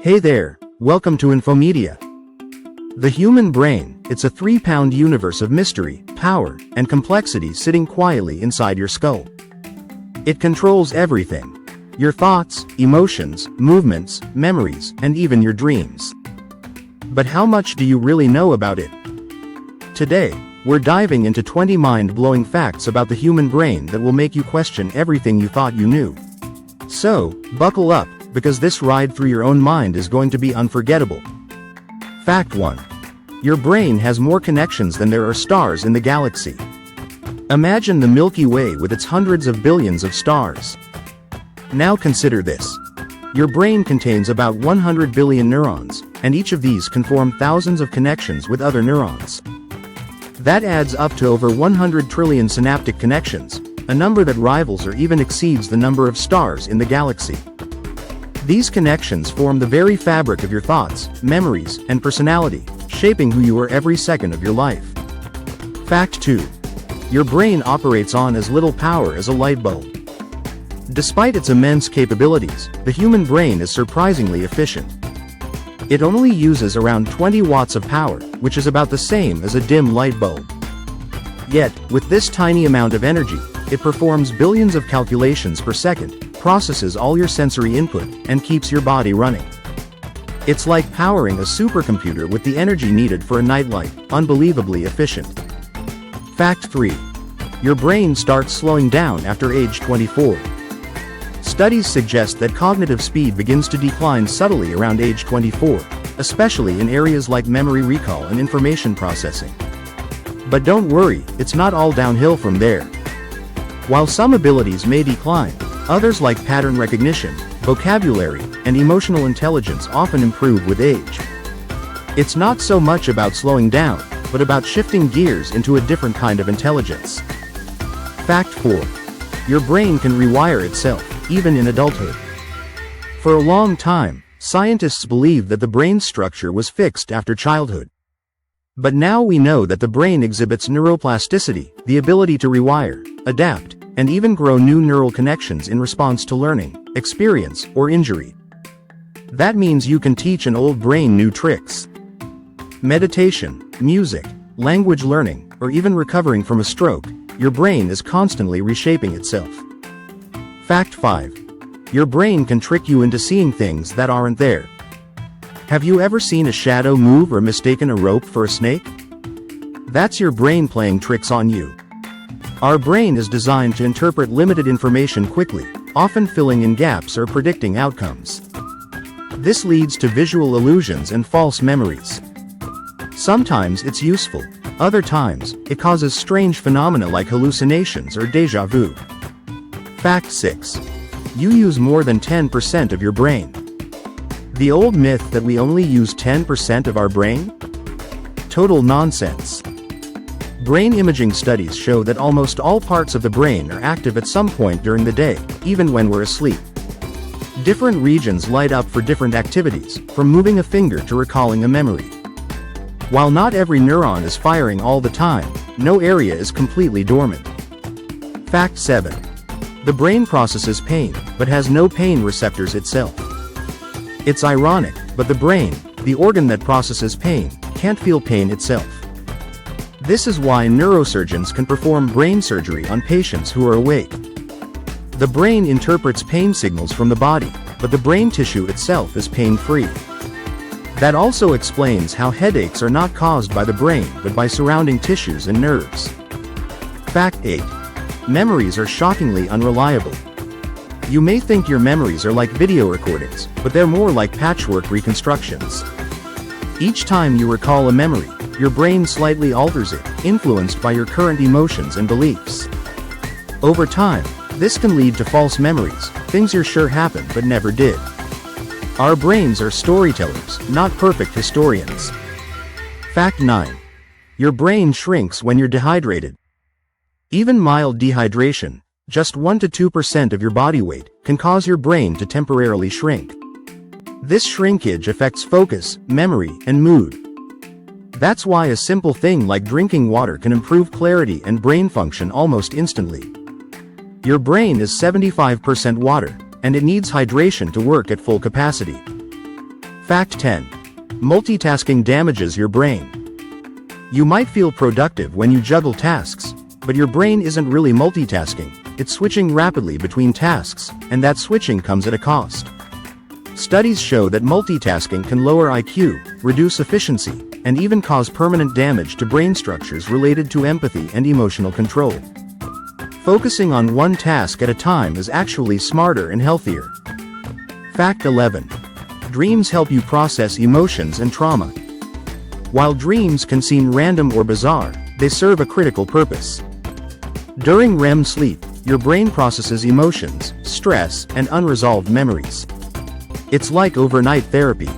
Hey there, welcome to InfoMedia. The human brain, it's a 3-pound universe of mystery, power, and complexity sitting quietly inside your skull. It controls everything. Your thoughts, emotions, movements, memories, and even your dreams. But how much do you really know about it? Today, we're diving into 20 mind-blowing facts about the human brain that will make you question everything you thought you knew. So, buckle up, because this ride through your own mind is going to be unforgettable. Fact 1. Your brain has more connections than there are stars in the galaxy. Imagine the Milky Way with its hundreds of billions of stars. Now consider this. Your brain contains about 100 billion neurons, and each of these can form thousands of connections with other neurons. That adds up to over 100 trillion synaptic connections, a number that rivals or even exceeds the number of stars in the galaxy. These connections form the very fabric of your thoughts, memories, and personality, shaping who you are every second of your life. Fact 2. Your brain operates on as little power as a light bulb. Despite its immense capabilities, the human brain is surprisingly efficient. It only uses around 20 watts of power, which is about the same as a dim light bulb. Yet, with this tiny amount of energy, it performs billions of calculations per second, processes all your sensory input, and keeps your body running. It's like powering a supercomputer with the energy needed for a nightlight, unbelievably efficient. Fact 3. Your brain starts slowing down after age 24. Studies suggest that cognitive speed begins to decline subtly around age 24, especially in areas like memory recall and information processing. But don't worry, it's not all downhill from there. While some abilities may decline, others like pattern recognition, vocabulary, and emotional intelligence often improve with age. It's not so much about slowing down, but about shifting gears into a different kind of intelligence. Fact 4. Your brain can rewire itself, even in adulthood. For a long time, scientists believed that the brain structure was fixed after childhood. But now we know that the brain exhibits neuroplasticity, the ability to rewire, adapt, and even grow new neural connections in response to learning, experience, or injury. That means you can teach an old brain new tricks. Meditation, music, language learning, or even recovering from a stroke, your brain is constantly reshaping itself. Fact 5. Your brain can trick you into seeing things that aren't there. Have you ever seen a shadow move or mistaken a rope for a snake? That's your brain playing tricks on you. Our brain is designed to interpret limited information quickly, often filling in gaps or predicting outcomes. This leads to visual illusions and false memories. Sometimes it's useful, other times, it causes strange phenomena like hallucinations or déjà vu. Fact 6. You use more than 10% of your brain. The old myth that we only use 10% of our brain? Total nonsense. Brain imaging studies show that almost all parts of the brain are active at some point during the day, even when we're asleep. Different regions light up for different activities, from moving a finger to recalling a memory. While not every neuron is firing all the time, no area is completely dormant. Fact 7. The brain processes pain, but has no pain receptors itself. It's ironic, but the brain, the organ that processes pain, can't feel pain itself. This is why neurosurgeons can perform brain surgery on patients who are awake. The brain interprets pain signals from the body, but the brain tissue itself is pain-free. That also explains how headaches are not caused by the brain but by surrounding tissues and nerves. Fact 8. Memories are shockingly unreliable. You may think your memories are like video recordings, but they're more like patchwork reconstructions. Each time you recall a memory, your brain slightly alters it, influenced by your current emotions and beliefs. Over time, this can lead to false memories, things you're sure happened but never did. Our brains are storytellers, not perfect historians. Fact 9. Your brain shrinks when you're dehydrated. Even mild dehydration, just 1 to 2% of your body weight, can cause your brain to temporarily shrink. This shrinkage affects focus, memory, and mood. That's why a simple thing like drinking water can improve clarity and brain function almost instantly. Your brain is 75% water, and it needs hydration to work at full capacity. Fact 10. Multitasking damages your brain. You might feel productive when you juggle tasks, but your brain isn't really multitasking, it's switching rapidly between tasks, and that switching comes at a cost. Studies show that multitasking can lower IQ, reduce efficiency, and even cause permanent damage to brain structures related to empathy and emotional control. Focusing on one task at a time is actually smarter and healthier. Fact 11. Dreams help you process emotions and trauma. While dreams can seem random or bizarre, they serve a critical purpose. During REM sleep, your brain processes emotions, stress, and unresolved memories. It's like overnight therapy.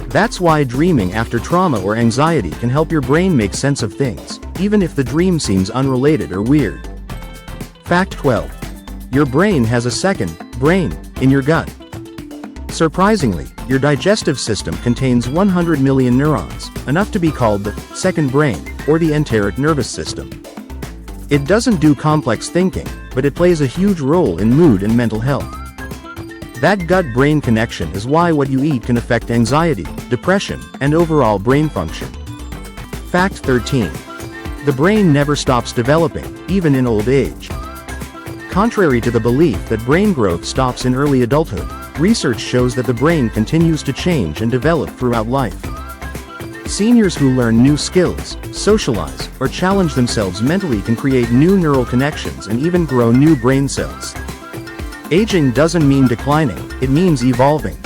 That's why dreaming after trauma or anxiety can help your brain make sense of things, even if the dream seems unrelated or weird. Fact 12. Your brain has a second brain in your gut. Surprisingly, your digestive system contains 100 million neurons, enough to be called the second brain, or the enteric nervous system. It doesn't do complex thinking, but it plays a huge role in mood and mental health. That gut-brain connection is why what you eat can affect anxiety, depression, and overall brain function. Fact 13. The brain never stops developing, even in old age. Contrary to the belief that brain growth stops in early adulthood, research shows that the brain continues to change and develop throughout life. Seniors who learn new skills, socialize, or challenge themselves mentally can create new neural connections and even grow new brain cells. Aging doesn't mean declining, it means evolving.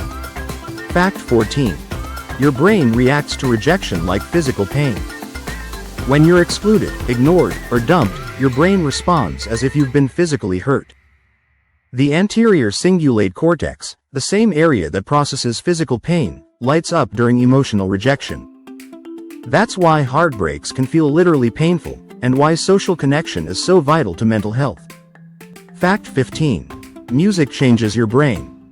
Fact 14. Your brain reacts to rejection like physical pain. When you're excluded, ignored, or dumped, your brain responds as if you've been physically hurt. The anterior cingulate cortex, the same area that processes physical pain, lights up during emotional rejection. That's why heartbreaks can feel literally painful, and why social connection is so vital to mental health. Fact 15. Music changes your brain.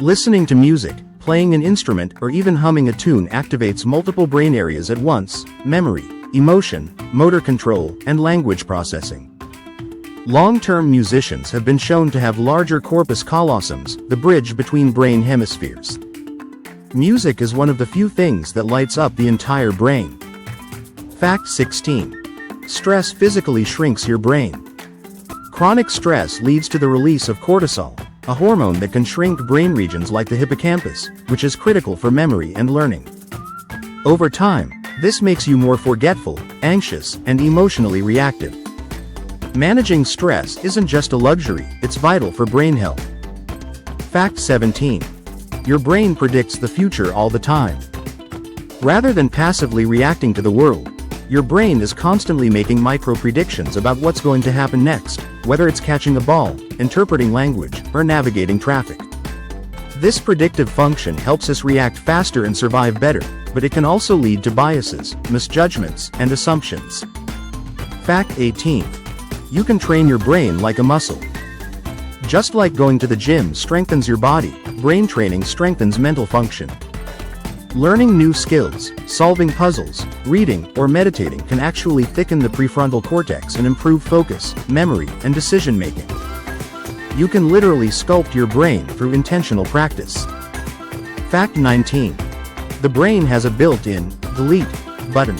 Listening to music, playing an instrument, or even humming a tune activates multiple brain areas at once: memory, emotion, motor control, and language processing. Long-term musicians have been shown to have larger corpus callosums, the bridge between brain hemispheres. Music is one of the few things that lights up the entire brain. Fact 16. Stress physically shrinks your brain. Chronic stress leads to the release of cortisol, a hormone that can shrink brain regions like the hippocampus, which is critical for memory and learning. Over time, this makes you more forgetful, anxious, and emotionally reactive. Managing stress isn't just a luxury, it's vital for brain health. Fact 17. Your brain predicts the future all the time. Rather than passively reacting to the world, your brain is constantly making micro-predictions about what's going to happen next, whether it's catching a ball, interpreting language, or navigating traffic. This predictive function helps us react faster and survive better, but it can also lead to biases, misjudgments, and assumptions. Fact 18. You can train your brain like a muscle. Just like going to the gym strengthens your body, brain training strengthens mental function. Learning new skills, solving puzzles, reading, or meditating can actually thicken the prefrontal cortex and improve focus, memory, and decision-making. You can literally sculpt your brain through intentional practice. Fact 19. The brain has a built-in delete button.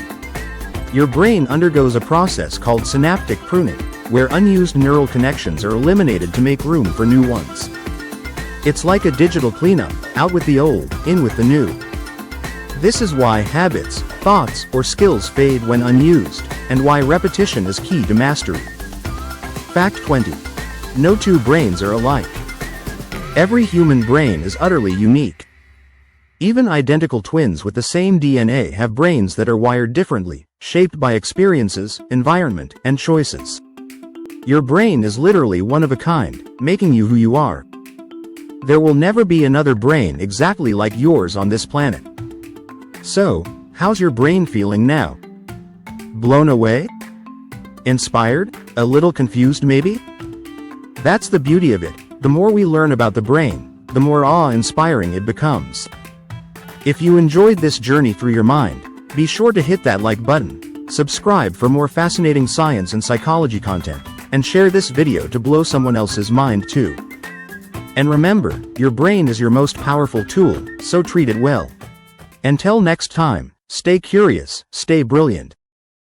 Your brain undergoes a process called synaptic pruning, where unused neural connections are eliminated to make room for new ones. It's like a digital cleanup, out with the old, in with the new. This is why habits, thoughts, or skills fade when unused, and why repetition is key to mastery. Fact 20. No two brains are alike. Every human brain is utterly unique. Even identical twins with the same DNA have brains that are wired differently, shaped by experiences, environment, and choices. Your brain is literally one of a kind, making you who you are. There will never be another brain exactly like yours on this planet. So, how's your brain feeling now? Blown away? Inspired? A little confused maybe? That's the beauty of it. The more we learn about the brain, the more awe-inspiring it becomes. If you enjoyed this journey through your mind, be sure to hit that like button, subscribe for more fascinating science and psychology content, and share this video to blow someone else's mind too. And remember, your brain is your most powerful tool, so treat it well. Until next time, stay curious, stay brilliant.